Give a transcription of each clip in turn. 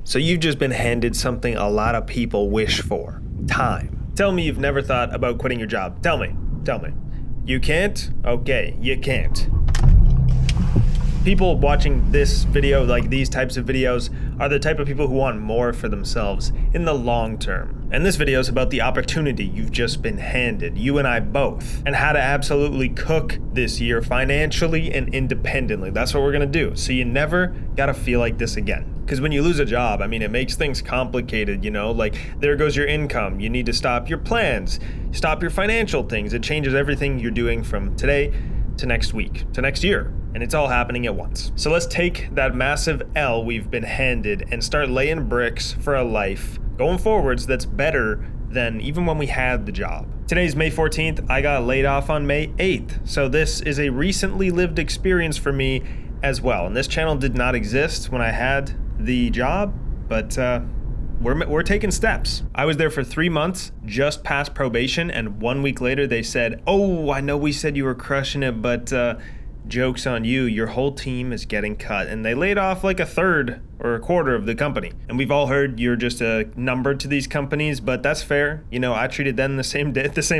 So you've just been handed something a lot of people wish for. Time. Tell me you've never thought about quitting your job. Tell me. You can't? Okay, you can't. People watching this video, like these types of videos, are the type of people who want more for themselves in the long term. And this video is about the opportunity you've just been handed, you and I both, and how to absolutely cook this year financially and independently. That's what we're gonna do. So you never gotta feel like this again. Because when you lose a job, I mean, it makes things complicated, you know, like there goes your income. You need to stop your plans, stop your financial things. It changes everything you're doing from today to next week, to next year. And it's all happening at once. So let's take that massive L we've been handed and start laying bricks for a life going forwards that's better than even when we had the job. Today's May 14th. I got laid off on May 8th. So this is a recently lived experience for me as well. And this channel did not exist when I had the job, but we're taking steps. I was there for 3 months, just past probation, and 1 week later they said, "Oh, I know we said you were crushing it, but joke's on you, your whole team is getting cut." And they laid off like a third or a quarter of the company. And we've all heard you're just a number to these companies, but that's fair. You know, I treated them the same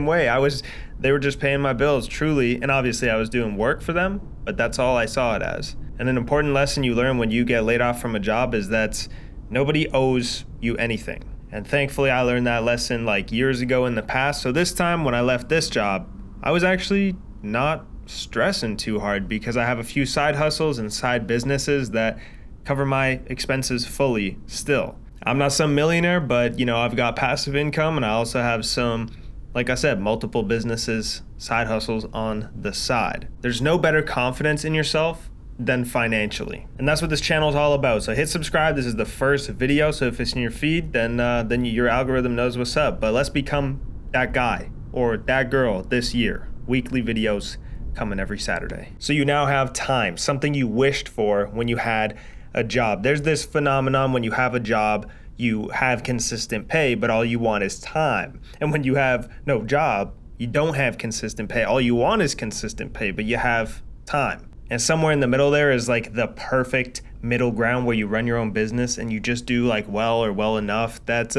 way. They were just paying my bills, truly, and obviously I was doing work for them, but that's all I saw it as. And an important lesson you learn when you get laid off from a job is that nobody owes you anything. And thankfully I learned that lesson like years ago in the past. So this time when I left this job, I was actually not stressing too hard because I have a few side hustles and side businesses that cover my expenses fully still. I'm not some millionaire, but you know, I've got passive income and I also have some, like I said, multiple businesses, side hustles on the side. There's no better confidence in yourself than financially. And that's what this channel is all about. So hit subscribe. This is the first video. So if it's in your feed, then your algorithm knows what's up. But let's become that guy or that girl this year. Weekly videos coming every Saturday. So you now have time, something you wished for when you had a job. There's this phenomenon when you have a job, you have consistent pay, but all you want is time. And when you have no job, you don't have consistent pay. All you want is consistent pay, but you have time. And somewhere in the middle there is like the perfect middle ground where you run your own business and you just do like well enough that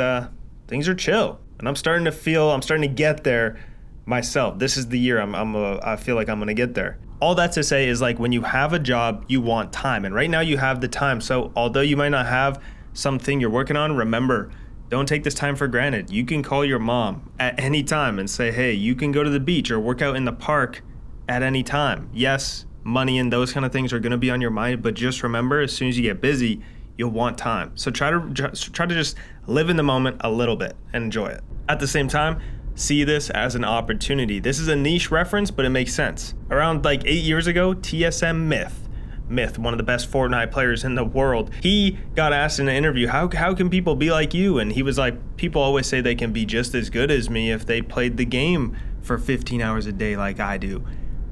things are chill. And I'm starting to get there myself. This is the year I feel like I'm gonna get there. All that to say is like when you have a job, you want time. And right now you have the time. So although you might not have something you're working on, remember, don't take this time for granted. You can call your mom at any time and say, hey, you can go to the beach or work out in the park at any time. Yes, money and those kind of things are going to be on your mind, but just remember, as soon as you get busy, you'll want time. So try to just live in the moment a little bit and enjoy it. At the same time, see this as an opportunity. This is a niche reference, but it makes sense. Around like 8 years ago, TSM Myth, one of the best Fortnite players in the world, he got asked in an interview, how can people be like you? And he was like, people always say they can be just as good as me if they played the game for 15 hours a day like I do.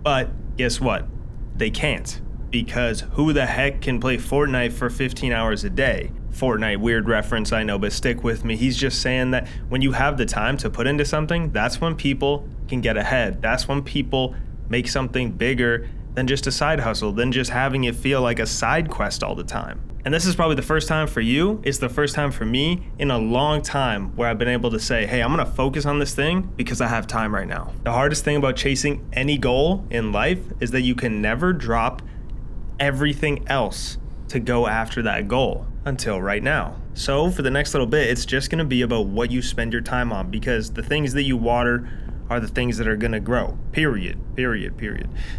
But guess what? They can't, because who the heck can play Fortnite for 15 hours a day? Fortnite, weird reference, I know, but stick with me. He's just saying that when you have the time to put into something, that's when people can get ahead. That's when people make something bigger than just a side hustle, than just having it feel like a side quest all the time. And this is probably the first time for you. It's the first time for me in a long time where I've been able to say, hey, I'm gonna focus on this thing because I have time right now. The hardest thing about chasing any goal in life is that you can never drop everything else to go after that goal until right now. So for the next little bit, it's just gonna be about what you spend your time on, because the things that you water are the things that are gonna grow, period.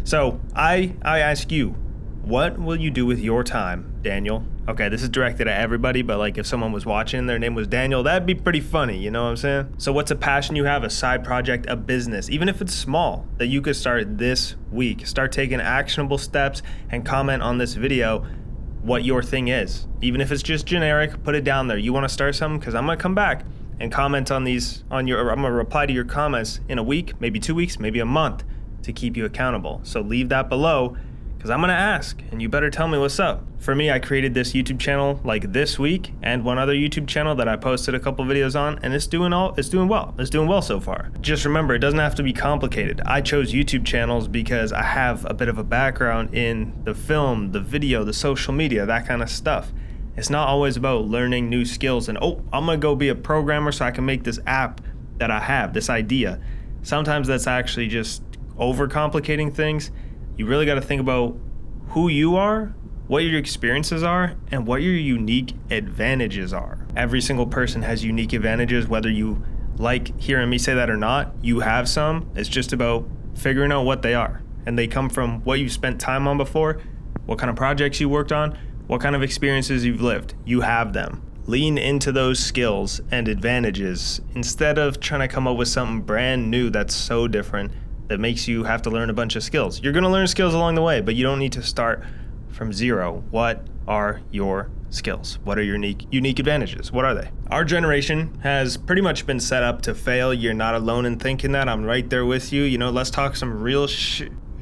So I ask you, what will you do with your time, Daniel? Okay, this is directed at everybody, but like if someone was watching, their name was Daniel, that'd be pretty funny, you know what I'm saying? So what's a passion you have, a side project, a business, even if it's small, that you could start this week? Start taking actionable steps and comment on this video what your thing is. Even if it's just generic, put it down there. You wanna start something? Because I'm gonna come back and comment on these, I'm gonna reply to your comments in a week, maybe 2 weeks, maybe a month to keep you accountable. So leave that below, because I'm gonna ask, and you better tell me what's up. For me, I created this YouTube channel like this week, and one other YouTube channel that I posted a couple videos on, and it's doing well. It's doing well so far. Just remember, it doesn't have to be complicated. I chose YouTube channels because I have a bit of a background in the film, the video, the social media, that kind of stuff. It's not always about learning new skills and, oh, I'm gonna go be a programmer so I can make this app that I have, this idea. Sometimes that's actually just overcomplicating things. You really got to think about who you are, what your experiences are, and what your unique advantages are. Every single person has unique advantages, whether you like hearing me say that or not. You have some. It's just about figuring out what they are. And they come from what you've spent time on before, what kind of projects you worked on, what kind of experiences you've lived. You have them. Lean into those skills and advantages instead of trying to come up with something brand new that's so different that makes you have to learn a bunch of skills. You're going to learn skills along the way, but you don't need to start from zero. What are your skills? What are your unique advantages? What are they? Our generation has pretty much been set up to fail. You're not alone in thinking that. I'm right there with you. Let's talk some real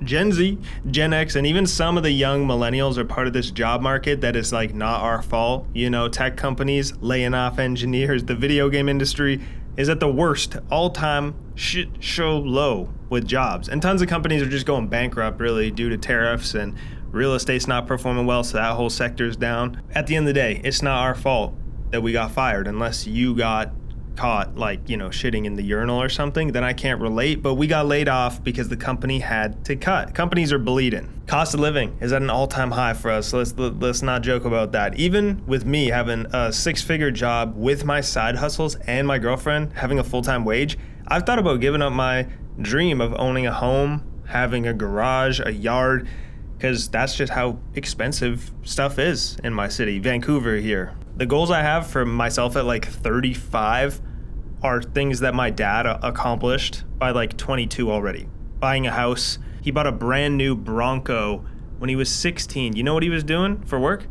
Gen Z, Gen X, and even some of the young millennials are part of this job market that is like not our fault. Tech companies laying off engineers. The video game industry is at the worst all-time shit show low with jobs. And tons of companies are just going bankrupt really due to tariffs, and real estate's not performing well, so that whole sector's down. At the end of the day, it's not our fault that we got fired unless you got caught shitting in the urinal or something. Then I can't relate, but we got laid off because the company had to cut. Companies are bleeding. Cost of living is at an all-time high for us, so let's not joke about that. Even with me having a six-figure job with my side hustles and my girlfriend having a full-time wage, I've thought about giving up my dream of owning a home, having a garage, a yard, because that's just how expensive stuff is in my city, Vancouver here. The goals I have for myself at 35 are things that my dad accomplished by 22 already. Buying a house. He bought a brand new Bronco when he was 16. You know what he was doing for work?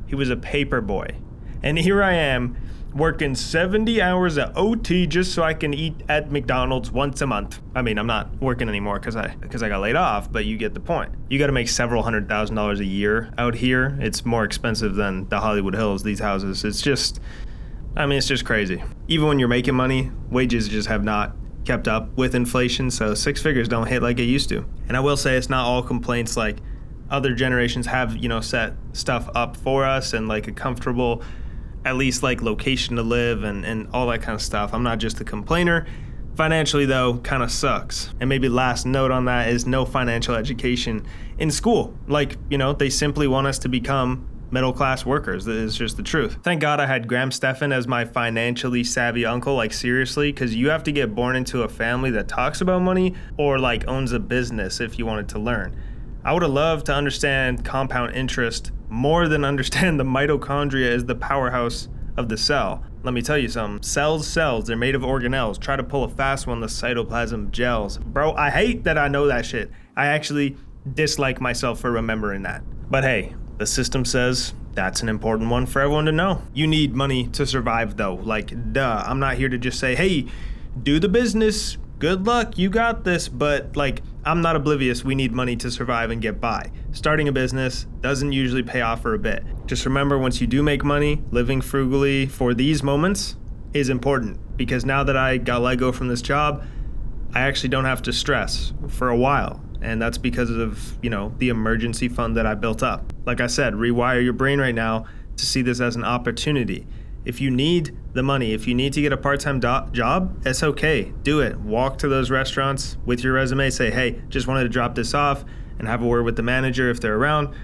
He was a paper boy. And here I am working 70 hours of OT just so I can eat at McDonald's once a month. I mean, I'm not working anymore because I got laid off, but you get the point. You got to make several $100,000s a year out here. It's more expensive than the Hollywood Hills, these houses. It's just crazy. Even when you're making money, wages just have not kept up with inflation, so six figures don't hit like it used to. And I will say it's not all complaints. Other generations have, set stuff up for us and a comfortable, at least location to live and all that kind of stuff. I'm not just a complainer. Financially though, kind of sucks. And maybe last note on that is no financial education in school. They simply want us to become middle-class workers. That is just the truth. Thank God I had Graham Stephan as my financially savvy uncle, seriously, because you have to get born into a family that talks about money or owns a business if you wanted to learn. I would have loved to understand compound interest more than understand the mitochondria is the powerhouse of the cell. Let me tell you something. Cells, they're made of organelles. Try to pull a fast one, the cytoplasm gels. Bro, I hate that I know that shit. I actually dislike myself for remembering that. But hey, the system says that's an important one for everyone to know. You need money to survive though. Duh. I'm not here to just say, hey, do the business. Good luck, you got this. But I'm not oblivious. We need money to survive and get by. Starting a business doesn't usually pay off for a bit. Just remember, once you do make money, living frugally for these moments is important, because now that I got let go from this job, I actually don't have to stress for a while. And that's because of, the emergency fund that I built up. Like I said, rewire your brain right now to see this as an opportunity. If you need the money, if you need to get a part-time job, it's okay. Do it. Walk to those restaurants with your resume. Say, hey, just wanted to drop this off, and have a word with the manager if they're around,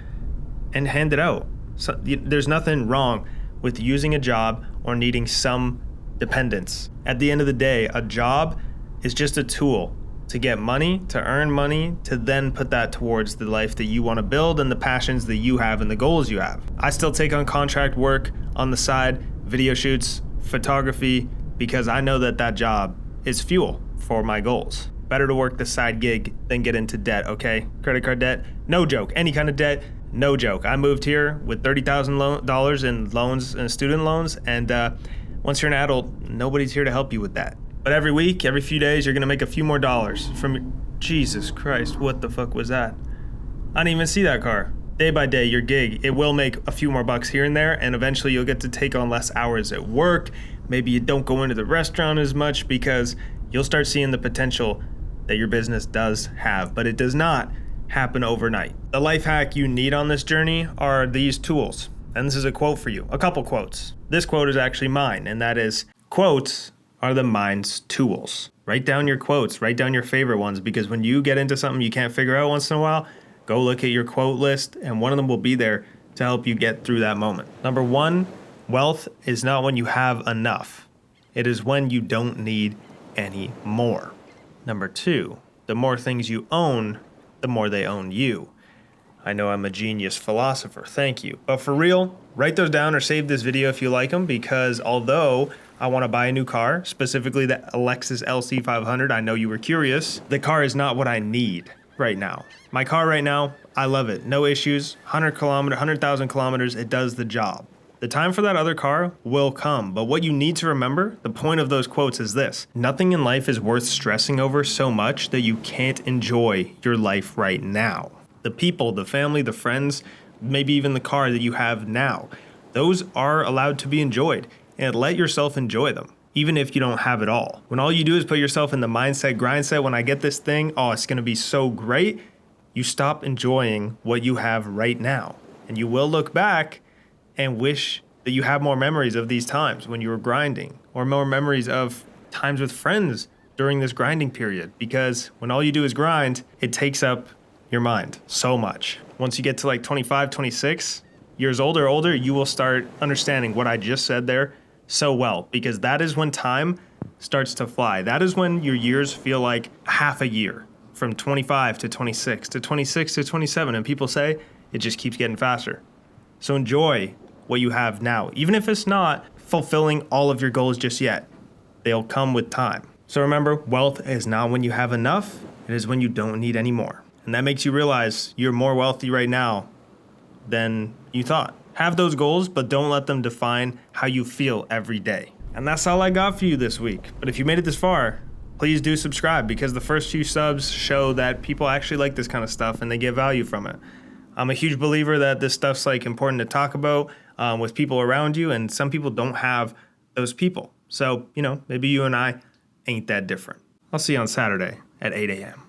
and hand it out. So, there's nothing wrong with using a job or needing some dependence. At the end of the day, a job is just a tool to get money, to earn money, to then put that towards the life that you want to build and the passions that you have and the goals you have. I still take on contract work on the side, video shoots, photography, because I know that job is fuel for my goals. Better to work the side gig than get into debt, okay? Credit card debt, no joke. Any kind of debt, no joke. I moved here with $30,000 in loans and student loans, and once you're an adult, nobody's here to help you with that. But every week, every few days, you're gonna make a few more dollars from Jesus Christ, what the fuck was that? I didn't even see that car. Day by day, your gig, it will make a few more bucks here and there, and eventually you'll get to take on less hours at work. Maybe you don't go into the restaurant as much because you'll start seeing the potential that your business does have, but it does not happen overnight. The life hack you need on this journey are these tools. And this is a quote for you, a couple quotes. This quote is actually mine, and that is, quotes are the mind's tools. Write down your quotes, write down your favorite ones, because when you get into something you can't figure out once in a while, go look at your quote list, and one of them will be there to help you get through that moment. Number 1, wealth is not when you have enough. It is when you don't need any more. Number 2, the more things you own, the more they own you. I know I'm a genius philosopher, thank you. But for real, write those down or save this video if you like them, because although I want to buy a new car, specifically the Lexus LC500, I know you were curious, the car is not what I need right now. My car right now, I love it, no issues, 100,000 kilometers, it does the job. The time for that other car will come, but what you need to remember, the point of those quotes is this: nothing in life is worth stressing over so much that you can't enjoy your life right now. The people, the family, the friends, maybe even the car that you have now, those are allowed to be enjoyed, and let yourself enjoy them, even if you don't have it all. When all you do is put yourself in the mindset, grind set, when I get this thing, oh, it's gonna be so great, you stop enjoying what you have right now. And you will look back and wish that you have more memories of these times when you were grinding, or more memories of times with friends during this grinding period, because when all you do is grind, it takes up your mind so much. Once you get to like 25, 26 years older, you will start understanding what I just said there so well, because that is when time starts to fly. That is when your years feel like half a year, from 25 to 26 to 26 to 27, and people say it just keeps getting faster. So enjoy what you have now, even if it's not fulfilling all of your goals just yet. They'll come with time. So remember, wealth is not when you have enough, it is when you don't need any more. And that makes you realize you're more wealthy right now than you thought. Have those goals, but don't let them define how you feel every day. And that's all I got for you this week. But if you made it this far, please do subscribe, because the first few subs show that people actually like this kind of stuff and they get value from it. I'm a huge believer that this stuff's like important to talk about with people around you, and some people don't have those people. So, maybe you and I ain't that different. I'll see you on Saturday at 8 a.m.